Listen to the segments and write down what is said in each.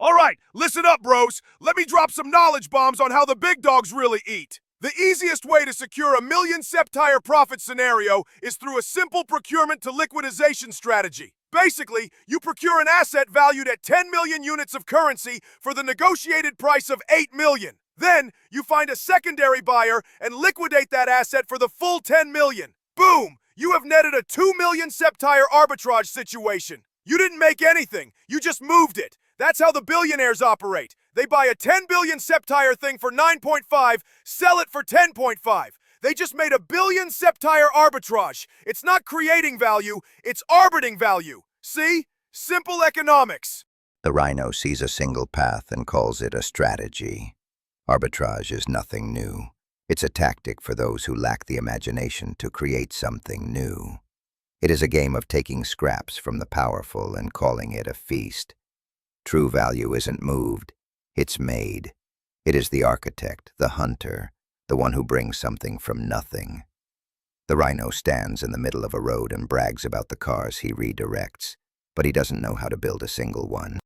All right, listen up, bros. Let me drop some knowledge bombs on how the big dogs really eat. The easiest way to secure a million-Septire profit scenario is through a simple procurement to liquidization strategy. Basically, you procure an asset valued at 10 million units of currency for the negotiated price of 8 million. Then, you find a secondary buyer and liquidate that asset for the full 10 million. Boom! You have netted a 2 million-Septire arbitrage situation. You didn't make anything, you just moved it. That's how the billionaires operate. They buy a 10 billion-Septire thing for 9.5, sell it for 10.5. They just made a billion-Septire arbitrage. It's not creating value, it's arbiting value. See? Simple economics. The Rhino sees a single path and calls it a strategy. Arbitrage is nothing new. It's a tactic for those who lack the imagination to create something new. It is a game of taking scraps from the powerful and calling it a feast. True value isn't moved, it's made. It is the architect, the hunter, the one who brings something from nothing. The Rhino stands in the middle of a road and brags about the cars he redirects, but he doesn't know how to build a single one.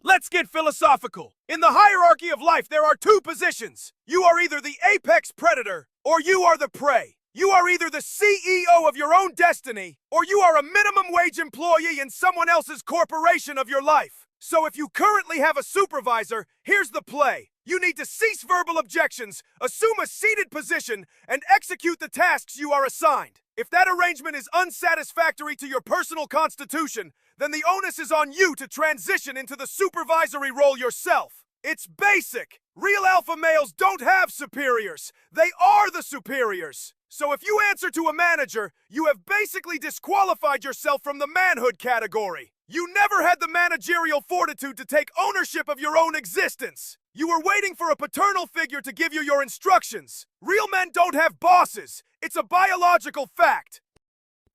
Let's get philosophical. In the hierarchy of life, there are two positions. You are either the apex predator, or you are the prey. You are either the CEO of your own destiny, or you are a minimum wage employee in someone else's corporation of your life. So if you currently have a supervisor, here's the play. You need to cease verbal objections, assume a seated position, and execute the tasks you are assigned. If that arrangement is unsatisfactory to your personal constitution, then the onus is on you to transition into the supervisory role yourself. It's basic. Real alpha males don't have superiors. They are the superiors. So if you answer to a manager, you have basically disqualified yourself from the manhood category. You never had the managerial fortitude to take ownership of your own existence. You were waiting for a paternal figure to give you your instructions. Real men don't have bosses. It's a biological fact.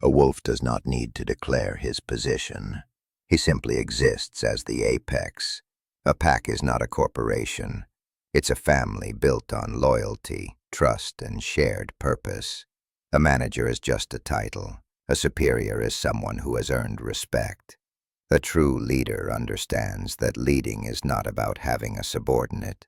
A wolf does not need to declare his position. He simply exists as the apex. A pack is not a corporation. It's a family built on loyalty, trust, and shared purpose. A manager is just a title. A superior is someone who has earned respect. A true leader understands that leading is not about having a subordinate,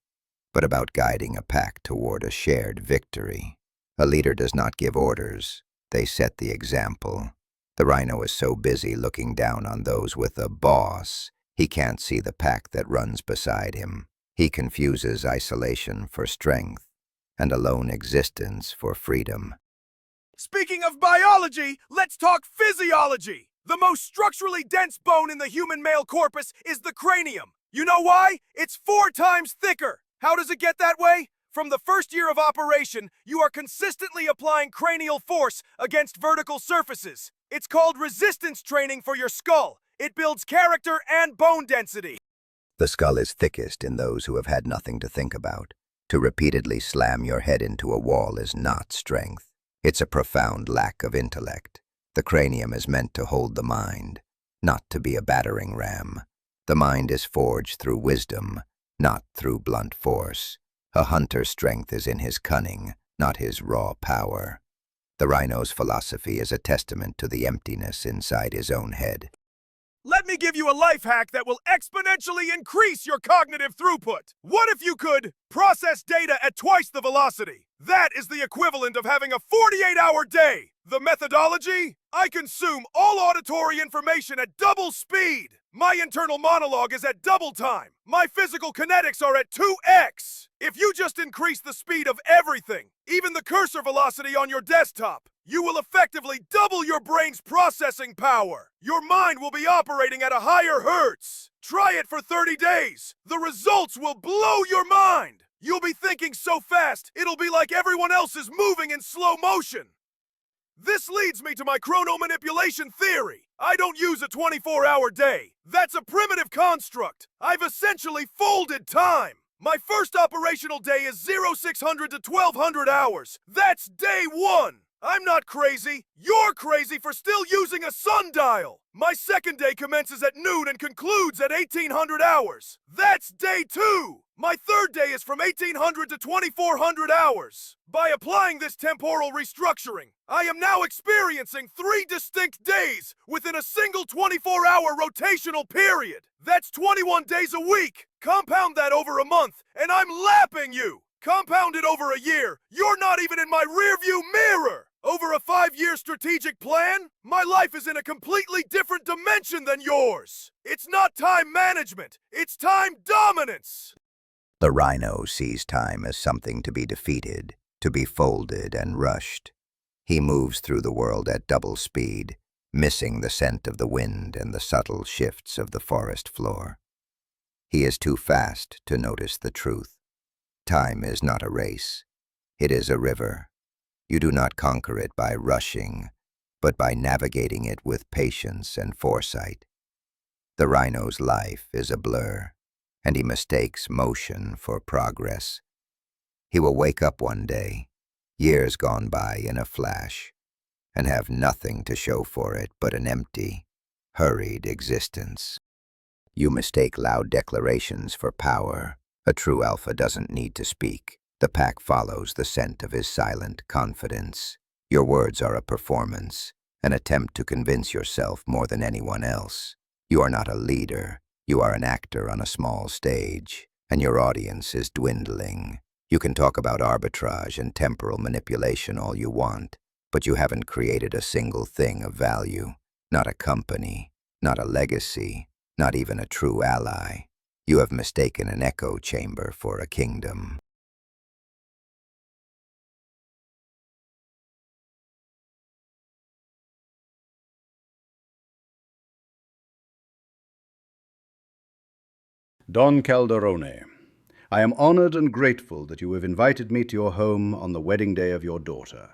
but about guiding a pack toward a shared victory. A leader does not give orders. They set the example. The Rhino is so busy looking down on those with a boss, he can't see the pack that runs beside him. He confuses isolation for strength and alone existence for freedom. Speaking of biology, let's talk physiology. The most structurally dense bone in the human male corpus is the cranium. You know why? It's 4 times thicker. How does it get that way? From the first year of operation, you are consistently applying cranial force against vertical surfaces. It's called resistance training for your skull. It builds character and bone density. The skull is thickest in those who have had nothing to think about. To repeatedly slam your head into a wall is not strength. It's a profound lack of intellect. The cranium is meant to hold the mind, not to be a battering ram. The mind is forged through wisdom, not through blunt force. A hunter's strength is in his cunning, not his raw power. The Rhino's philosophy is a testament to the emptiness inside his own head. Let me give you a life hack that will exponentially increase your cognitive throughput. What if you could process data at twice the velocity? That is the equivalent of having a 48-hour day. The methodology? I consume all auditory information at double speed. My internal monologue is at double time. My physical kinetics are at 2x. If you just increase the speed of everything, even the cursor velocity on your desktop, you will effectively double your brain's processing power. Your mind will be operating at a higher hertz. Try it for 30 days. The results will blow your mind. You'll be thinking so fast, it'll be like everyone else is moving in slow motion. This leads me to my chrono manipulation theory. I don't use a 24-hour day. That's a primitive construct. I've essentially folded time. My first operational day is 0600 to 1200 hours. That's day 1. I'm not crazy. You're crazy for still using a sundial. My second day commences at noon and concludes at 1800 hours. That's day 2. My third day is from 1800 to 2400 hours. By applying this temporal restructuring, I am now experiencing 3 distinct days within a single 24-hour rotational period. That's 21 days a week. Compound that over a month, and I'm lapping you! Compound it over a year, you're not even in my rearview mirror! Over a 5-year strategic plan, my life is in a completely different dimension than yours! It's not time management, it's time dominance! The Rhino sees time as something to be defeated, to be folded and rushed. He moves through the world at double speed, missing the scent of the wind and the subtle shifts of the forest floor. He is too fast to notice the truth. Time is not a race. It is a river. You do not conquer it by rushing, but by navigating it with patience and foresight. The Rhino's life is a blur, and he mistakes motion for progress. He will wake up one day, years gone by in a flash, and have nothing to show for it but an empty, hurried existence. You mistake loud declarations for power. A true alpha doesn't need to speak. The pack follows the scent of his silent confidence. Your words are a performance, an attempt to convince yourself more than anyone else. You are not a leader. You are an actor on a small stage, and your audience is dwindling. You can talk about arbitrage and temporal manipulation all you want, but you haven't created a single thing of value. Not a company, not a legacy, not even a true ally. You have mistaken an echo chamber for a kingdom. Don Calderone, I am honored and grateful that you have invited me to your home on the wedding day of your daughter,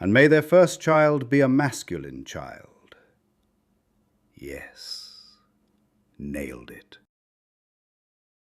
and may their first child be a masculine child. Yes, nailed it.